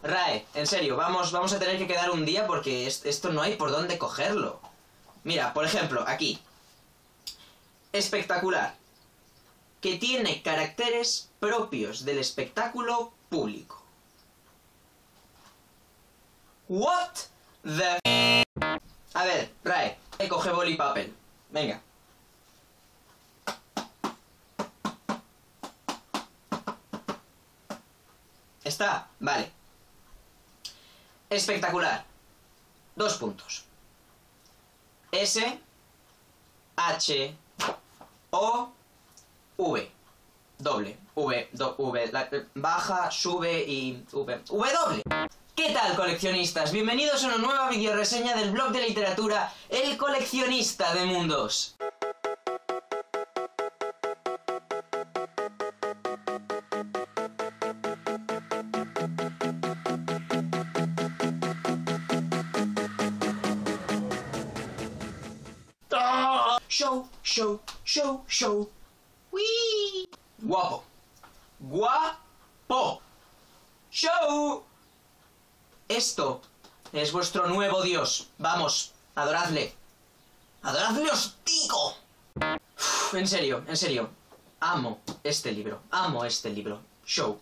Rae, en serio, vamos a tener que quedar un día porque esto no hay por dónde cogerlo. Mira, por ejemplo, aquí. Espectacular. Que tiene caracteres propios del espectáculo público. What the... A ver, Rae, coge boli y papel. Venga. ¿Está? Vale. Espectacular. 2 puntos. S, H, O, V. Doble. Baja, sube y V. V doble. ¿Qué tal, coleccionistas? Bienvenidos a una nueva videoreseña del blog de literatura El Coleccionista de Mundos. Show. ¡Wii! Guapo. Guapo. Show. Esto es vuestro nuevo dios. Vamos, adoradle. Adoradle, os digo. En serio. Amo este libro. Show.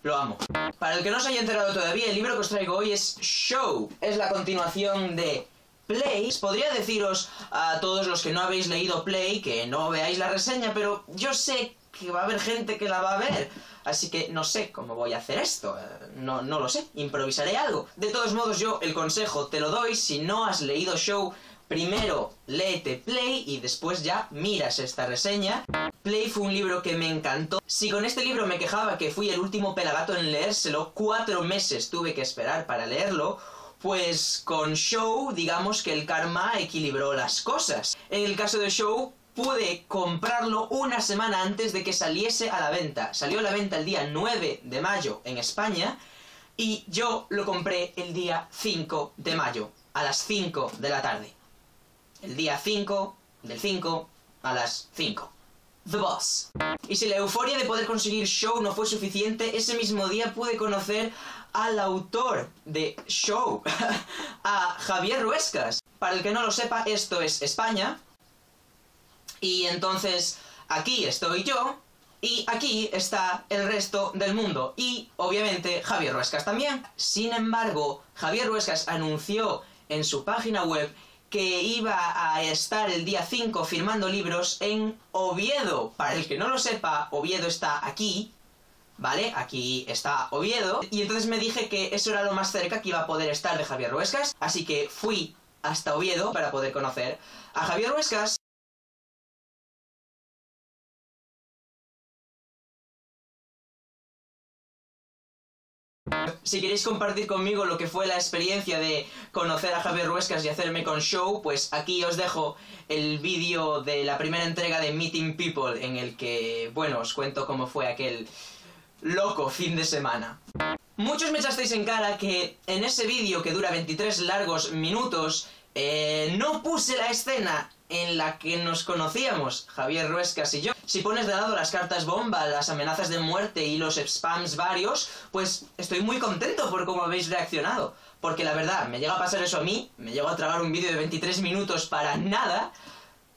Lo amo. Para el que no se haya enterado todavía, el libro que os traigo hoy es Show. Es la continuación de Play. Podría deciros a todos los que no habéis leído Play que no veáis la reseña, pero yo sé que va a haber gente que la va a ver, así que no sé cómo voy a hacer esto. No lo sé, improvisaré algo. De todos modos, yo el consejo te lo doy: si no has leído Show, primero léete Play y después ya miras esta reseña. Play fue un libro que me encantó. Si con este libro me quejaba que fui el último pelagato en leérselo, 4 meses tuve que esperar para leerlo, pues con Show, digamos que el karma equilibró las cosas. En el caso de Show, pude comprarlo una semana antes de que saliese a la venta. Salió a la venta el día 9 de mayo en España y yo lo compré el día 5 de mayo, a las 5 de la tarde. El día 5 del 5 a las 5. The Boss. Y si la euforia de poder conseguir Show no fue suficiente, ese mismo día pude conocer al autor de Show, a Javier Ruescas. Para el que no lo sepa, esto es España. Y entonces, aquí estoy yo, y aquí está el resto del mundo. Y, obviamente, Javier Ruescas también. Sin embargo, Javier Ruescas anunció en su página web que iba a estar el día 5 firmando libros en Oviedo. Para el que no lo sepa, Oviedo está aquí, ¿vale? Aquí está Oviedo. Y entonces me dije que eso era lo más cerca que iba a poder estar de Javier Ruescas. Así que fui hasta Oviedo para poder conocer a Javier Ruescas. Si queréis compartir conmigo lo que fue la experiencia de conocer a Javier Ruescas y hacerme con Show, pues aquí os dejo el vídeo de la primera entrega de Meeting People, en el que, bueno, os cuento cómo fue aquel loco fin de semana. Muchos me echasteis en cara que en ese vídeo, que dura 23 largos minutos, no puse la escena en la que nos conocíamos, Javier Ruescas y yo. Si pones de lado las cartas bomba, las amenazas de muerte y los spams varios, pues estoy muy contento por cómo habéis reaccionado. Porque la verdad, me llega a pasar eso a mí, me llego a tragar un vídeo de 23 minutos para nada,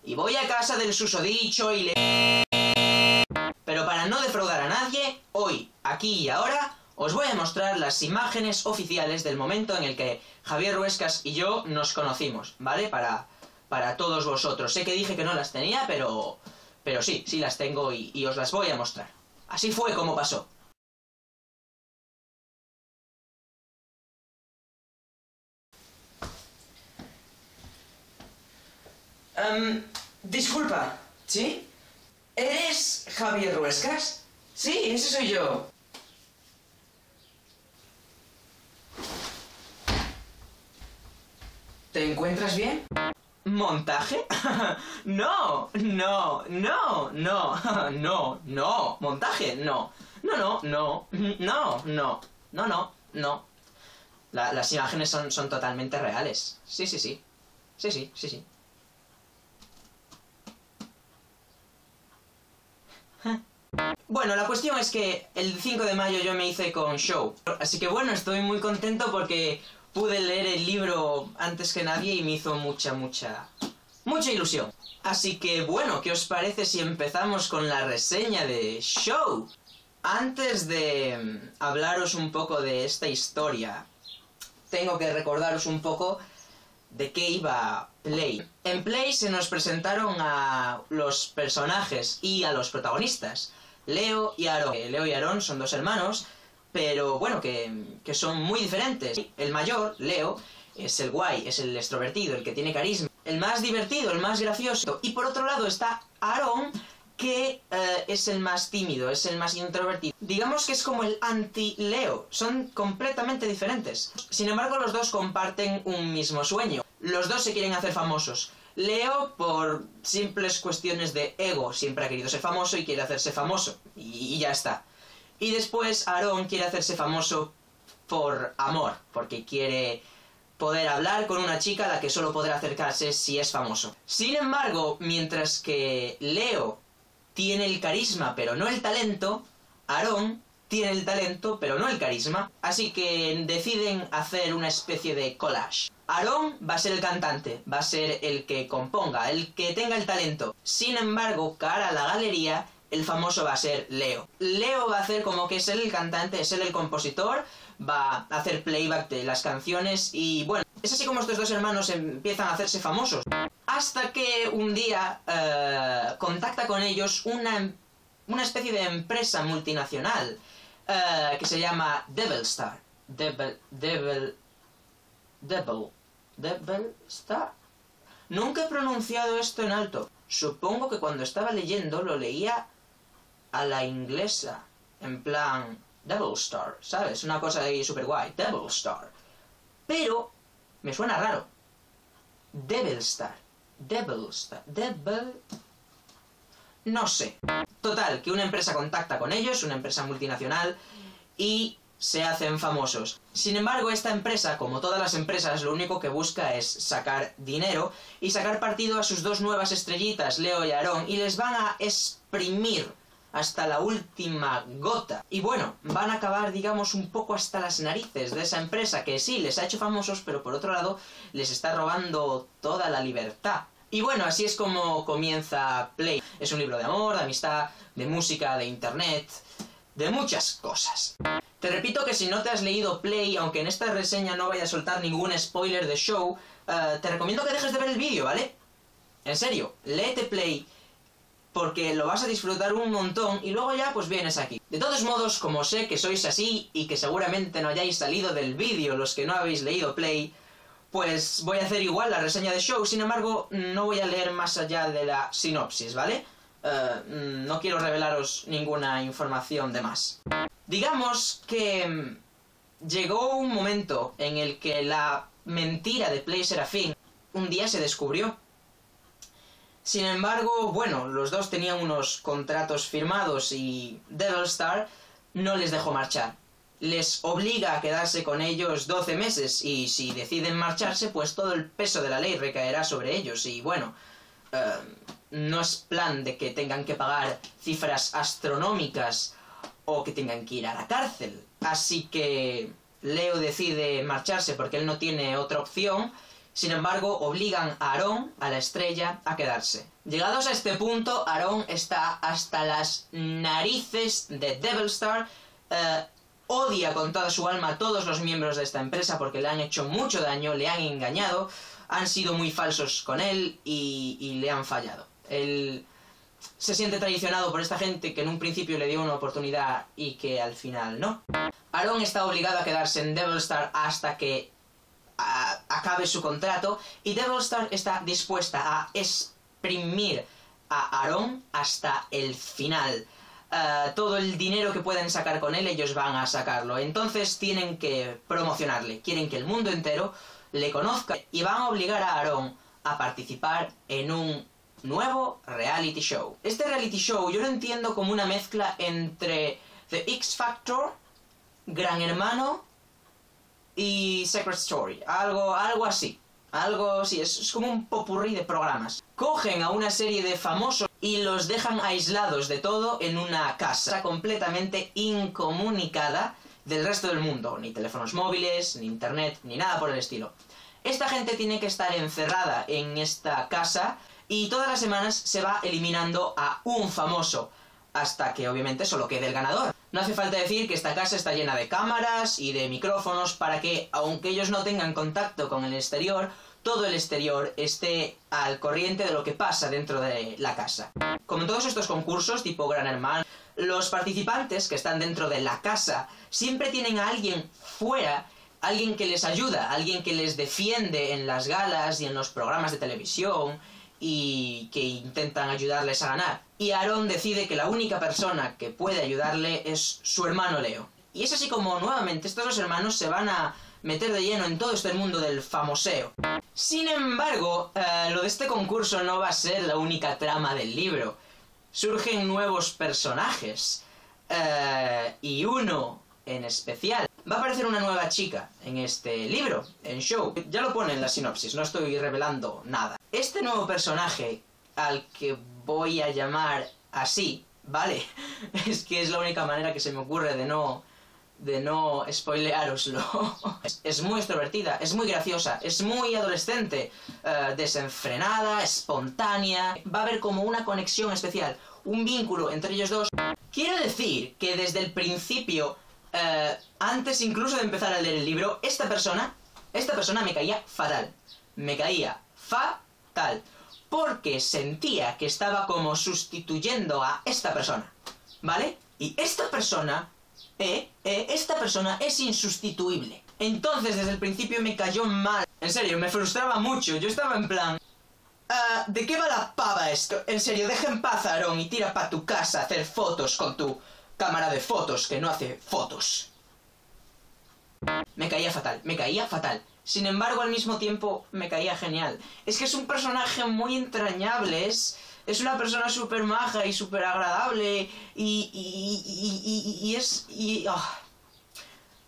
y voy a casa del susodicho y le... Pero para no defraudar a nadie, hoy, aquí y ahora, os voy a mostrar las imágenes oficiales del momento en el que Javier Ruescas y yo nos conocimos, ¿vale? Para todos vosotros. Sé que dije que no las tenía, pero sí las tengo y os las voy a mostrar. Así fue como pasó. Disculpa, ¿sí? ¿Eres Javier Ruescas? Sí, ese soy yo. ¿Te encuentras bien? ¿Montaje? No. ¿Montaje? No. Las imágenes son totalmente reales. Sí. Bueno, la cuestión es que el 5 de mayo yo me hice con Show. Así que bueno, estoy muy contento porque pude leer el libro antes que nadie y me hizo mucha ilusión. Así que bueno, ¿qué os parece si empezamos con la reseña de Show? Antes de hablaros un poco de esta historia, tengo que recordaros un poco de qué iba Play. En Play se nos presentaron a los personajes y a los protagonistas, Leo y Aaron. Leo y Aaron son dos hermanos, pero bueno, que son muy diferentes. El mayor, Leo, es el guay, es el extrovertido, el que tiene carisma, el más divertido, el más gracioso. Y por otro lado está Aaron, que es el más tímido, es el más introvertido. Digamos que es como el anti-Leo, son completamente diferentes. Sin embargo, los dos comparten un mismo sueño. Los dos se quieren hacer famosos. Leo, por simples cuestiones de ego, siempre ha querido ser famoso y quiere hacerse famoso. Y ya está. Y después Aaron quiere hacerse famoso por amor, porque quiere poder hablar con una chica a la que solo podrá acercarse si es famoso. Sin embargo, mientras que Leo tiene el carisma pero no el talento, Aaron tiene el talento pero no el carisma. Así que deciden hacer una especie de collage. Aaron va a ser el cantante, va a ser el que componga, el que tenga el talento. Sin embargo, cara a la galería, el famoso va a ser Leo. Leo va a hacer como que es él el cantante, es él el compositor, va a hacer playback de las canciones y bueno, es así como estos dos hermanos empiezan a hacerse famosos. Hasta que un día contacta con ellos una especie de empresa multinacional que se llama Devil-Star. Devil-Star. Nunca he pronunciado esto en alto. Supongo que cuando estaba leyendo lo leía a la inglesa, en plan Devil-Star, ¿sabes? Una cosa ahí super guay, Devil-Star. Pero me suena raro. Devil-Star. No sé. Total, que una empresa contacta con ellos, una empresa multinacional, y se hacen famosos. Sin embargo, esta empresa, como todas las empresas, lo único que busca es sacar dinero y sacar partido a sus dos nuevas estrellitas, Leo y Aaron, y les van a exprimir hasta la última gota. Y bueno, van a acabar, digamos, un poco hasta las narices de esa empresa que sí, les ha hecho famosos, pero por otro lado, les está robando toda la libertad. Y bueno, así es como comienza Play. Es un libro de amor, de amistad, de música, de internet, de muchas cosas. Te repito que si no te has leído Play, aunque en esta reseña no vaya a soltar ningún spoiler de Show, te recomiendo que dejes de ver el vídeo, ¿vale? En serio, léete Play, porque lo vas a disfrutar un montón y luego ya pues vienes aquí. De todos modos, como sé que sois así y que seguramente no hayáis salido del vídeo los que no habéis leído Play, pues voy a hacer igual la reseña de Show. Sin embargo, no voy a leer más allá de la sinopsis, ¿vale? No quiero revelaros ninguna información de más. Digamos que llegó un momento en el que la mentira de Play Serafín un día se descubrió. Sin embargo, bueno, los dos tenían unos contratos firmados y Devil-Star no les dejó marchar. Les obliga a quedarse con ellos 12 meses y si deciden marcharse, pues todo el peso de la ley recaerá sobre ellos. Y bueno, no es plan de que tengan que pagar cifras astronómicas o que tengan que ir a la cárcel. Así que Leo decide marcharse porque él no tiene otra opción. Sin embargo, obligan a Aaron, a la estrella, a quedarse. Llegados a este punto, Aaron está hasta las narices de Devil-Star. Odia con toda su alma a todos los miembros de esta empresa porque le han hecho mucho daño, le han engañado, han sido muy falsos con él y le han fallado. Él se siente traicionado por esta gente que en un principio le dio una oportunidad y que al final no. Aaron está obligado a quedarse en Devil-Star hasta que acabe su contrato y Devil-Star está dispuesta a exprimir a Aaron hasta el final. Todo el dinero que pueden sacar con él, ellos van a sacarlo. Entonces tienen que promocionarle, quieren que el mundo entero le conozca y van a obligar a Aaron a participar en un nuevo reality show. Este reality show yo lo entiendo como una mezcla entre The X Factor, Gran Hermano y Secret Story, algo así. Algo así, es como un popurrí de programas. Cogen a una serie de famosos y los dejan aislados de todo en una casa completamente incomunicada del resto del mundo. Ni teléfonos móviles, ni internet, ni nada por el estilo. Esta gente tiene que estar encerrada en esta casa y todas las semanas se va eliminando a un famoso, hasta que obviamente solo quede el ganador. No hace falta decir que esta casa está llena de cámaras y de micrófonos para que, aunque ellos no tengan contacto con el exterior, todo el exterior esté al corriente de lo que pasa dentro de la casa. Como en todos estos concursos tipo Gran Hermano, los participantes que están dentro de la casa siempre tienen a alguien fuera, alguien que les ayuda, alguien que les defiende en las galas y en los programas de televisión y que intentan ayudarles a ganar. Y Aaron decide que la única persona que puede ayudarle es su hermano Leo. Y es así como nuevamente estos dos hermanos se van a meter de lleno en todo este mundo del famoseo. Sin embargo, lo de este concurso no va a ser la única trama del libro. Surgen nuevos personajes. Y uno en especial. Va a aparecer una nueva chica en este libro, en Show. Ya lo pone en la sinopsis, no estoy revelando nada. Este nuevo personaje, al que voy a llamar así, ¿vale? Es que es la única manera que se me ocurre de no spoileároslo. Es muy extrovertida, es muy graciosa, es muy adolescente, desenfrenada, espontánea. Va a haber como una conexión especial, un vínculo entre ellos dos. Quiero decir que desde el principio, antes incluso de empezar a leer el libro, esta persona me caía fatal. Me caía fatal. Porque sentía que estaba como sustituyendo a esta persona, ¿vale? Y esta persona es insustituible. Entonces, desde el principio me cayó mal. En serio, me frustraba mucho. Yo estaba en plan... ¿de qué va la pava esto? En serio, deja en paz a Aaron y tira pa' tu casa a hacer fotos con tu cámara de fotos que no hace fotos. Me caía fatal. Sin embargo, al mismo tiempo, me caía genial. Es que es un personaje muy entrañable, es una persona súper maja y súper agradable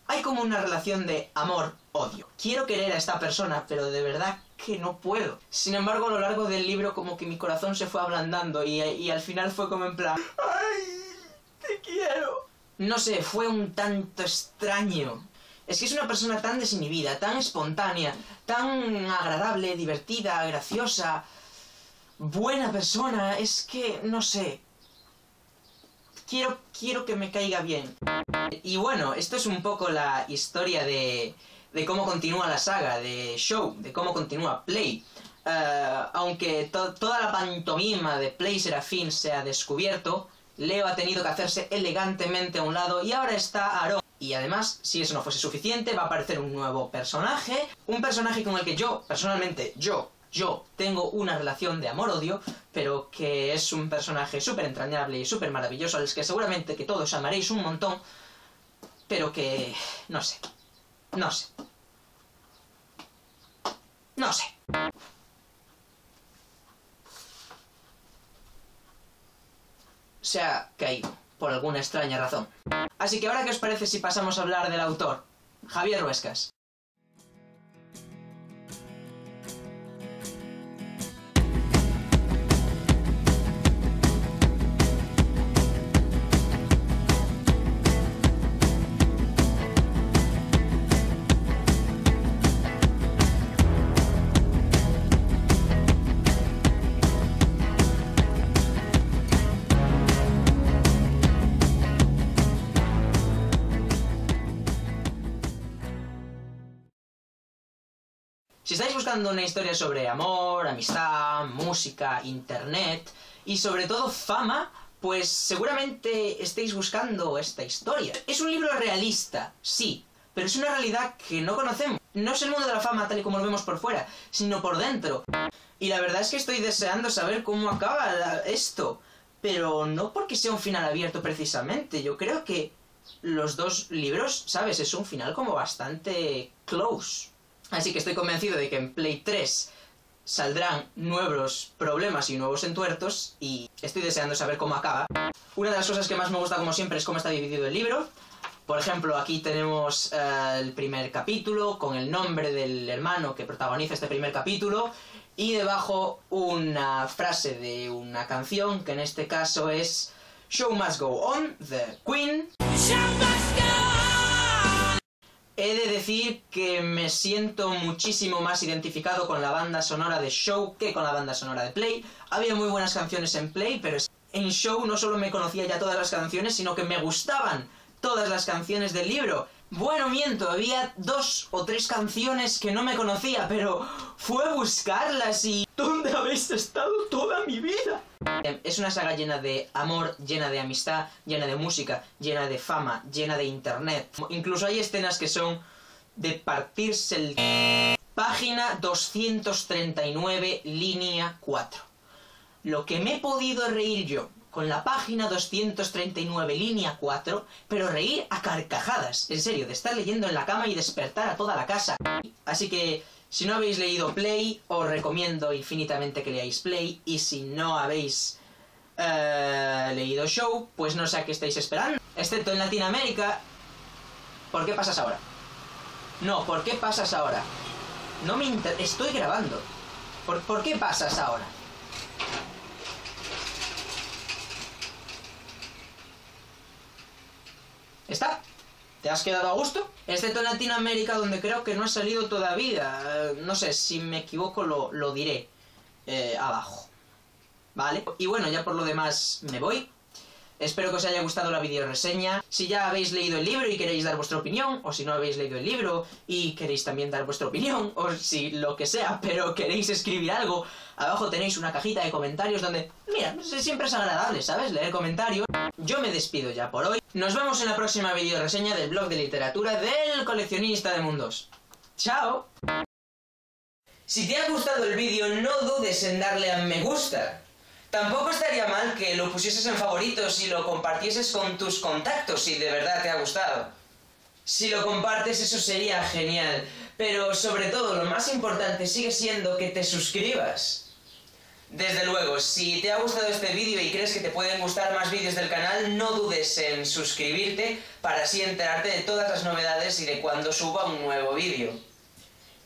hay como una relación de amor-odio. Quiero querer a esta persona, pero de verdad que no puedo. Sin embargo, a lo largo del libro como que mi corazón se fue ablandando y al final fue como en plan... ¡Ay, te quiero! No sé, fue un tanto extraño. Es que es una persona tan desinhibida, tan espontánea, tan agradable, divertida, graciosa, buena persona. Es que, no sé... Quiero que me caiga bien. Y bueno, esto es un poco la historia de cómo continúa la saga de Show, de cómo continúa Play. Aunque toda la pantomima de Play Serafín se ha descubierto, Leo ha tenido que hacerse elegantemente a un lado y ahora está Aaron. Y además, si eso no fuese suficiente, va a aparecer un nuevo personaje. Un personaje con el que yo, personalmente, yo tengo una relación de amor-odio, pero que es un personaje súper entrañable y súper maravilloso, al que seguramente que todos amaréis un montón, pero que... no sé. Se ha caído, por alguna extraña razón. Así que ahora, ¿qué os parece si pasamos a hablar del autor? Javier Ruescas. Si estáis buscando una historia sobre amor, amistad, música, internet y sobre todo fama, pues seguramente estéis buscando esta historia. Es un libro realista, sí, pero es una realidad que no conocemos. No es el mundo de la fama tal y como lo vemos por fuera, sino por dentro. Y la verdad es que estoy deseando saber cómo acaba esto, pero no porque sea un final abierto precisamente. Yo creo que los dos libros, ¿sabes? Es un final como bastante close. Así que estoy convencido de que en Play 3 saldrán nuevos problemas y nuevos entuertos y estoy deseando saber cómo acaba. Una de las cosas que más me gusta, como siempre, es cómo está dividido el libro. Por ejemplo, aquí tenemos el primer capítulo con el nombre del hermano que protagoniza este primer capítulo y debajo una frase de una canción, que en este caso es Show Must Go On, The Queen. He de decir que me siento muchísimo más identificado con la banda sonora de Show que con la banda sonora de Play. Había muy buenas canciones en Play, pero en Show no solo me conocía ya todas las canciones, sino que me gustaban todas las canciones del libro. Bueno, miento, había 2 o 3 canciones que no me conocía, pero fue a buscarlas y... ¿Dónde habéis estado toda mi vida? Es una saga llena de amor, llena de amistad, llena de música, llena de fama, llena de internet. Incluso hay escenas que son de partirse el... Página 239, línea 4. Lo que me he podido reír yo con la página 239, línea 4, pero reír a carcajadas. En serio, de estar leyendo en la cama y despertar a toda la casa. Así que, si no habéis leído Play, os recomiendo infinitamente que leáis Play. Y si no habéis leído Show, pues no sé a qué estáis esperando. Excepto en Latinoamérica... ¿Por qué pasas ahora? No, ¿por qué pasas ahora? No me estoy grabando. ¿Por qué pasas ahora? ¿Está? ¿Te has quedado a gusto? Excepto en Latinoamérica, donde creo que no ha salido todavía. No sé, si me equivoco lo diré abajo. ¿Vale? Y bueno, ya por lo demás me voy. Espero que os haya gustado la videoreseña. Si ya habéis leído el libro y queréis dar vuestra opinión, o si no habéis leído el libro y queréis también dar vuestra opinión, o si lo que sea, pero queréis escribir algo, abajo tenéis una cajita de comentarios donde, mira, siempre es agradable, ¿sabes? Leer comentarios. Yo me despido ya por hoy. Nos vemos en la próxima videoreseña del blog de literatura del coleccionista de mundos. ¡Chao! Si te ha gustado el vídeo, no dudes en darle a me gusta. Tampoco estaría mal que lo pusieses en favoritos y lo compartieses con tus contactos si de verdad te ha gustado. Si lo compartes, eso sería genial. Pero sobre todo, lo más importante sigue siendo que te suscribas. Desde luego, si te ha gustado este vídeo y crees que te pueden gustar más vídeos del canal, no dudes en suscribirte para así enterarte de todas las novedades y de cuando suba un nuevo vídeo.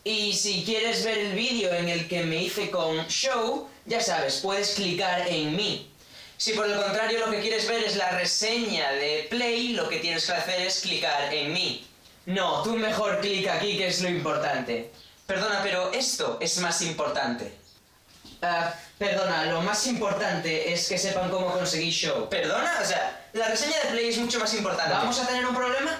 Y si quieres ver el vídeo en el que me hice con Show, ya sabes, puedes clicar en mí. Si por el contrario lo que quieres ver es la reseña de Play, lo que tienes que hacer es clicar en mí. No, tú mejor clica aquí, que es lo importante. Perdona, pero esto es más importante. Perdona, lo más importante es que sepan cómo conseguir Show. ¿Perdona? O sea, la reseña de Play es mucho más importante. ¿Vamos a tener un problema?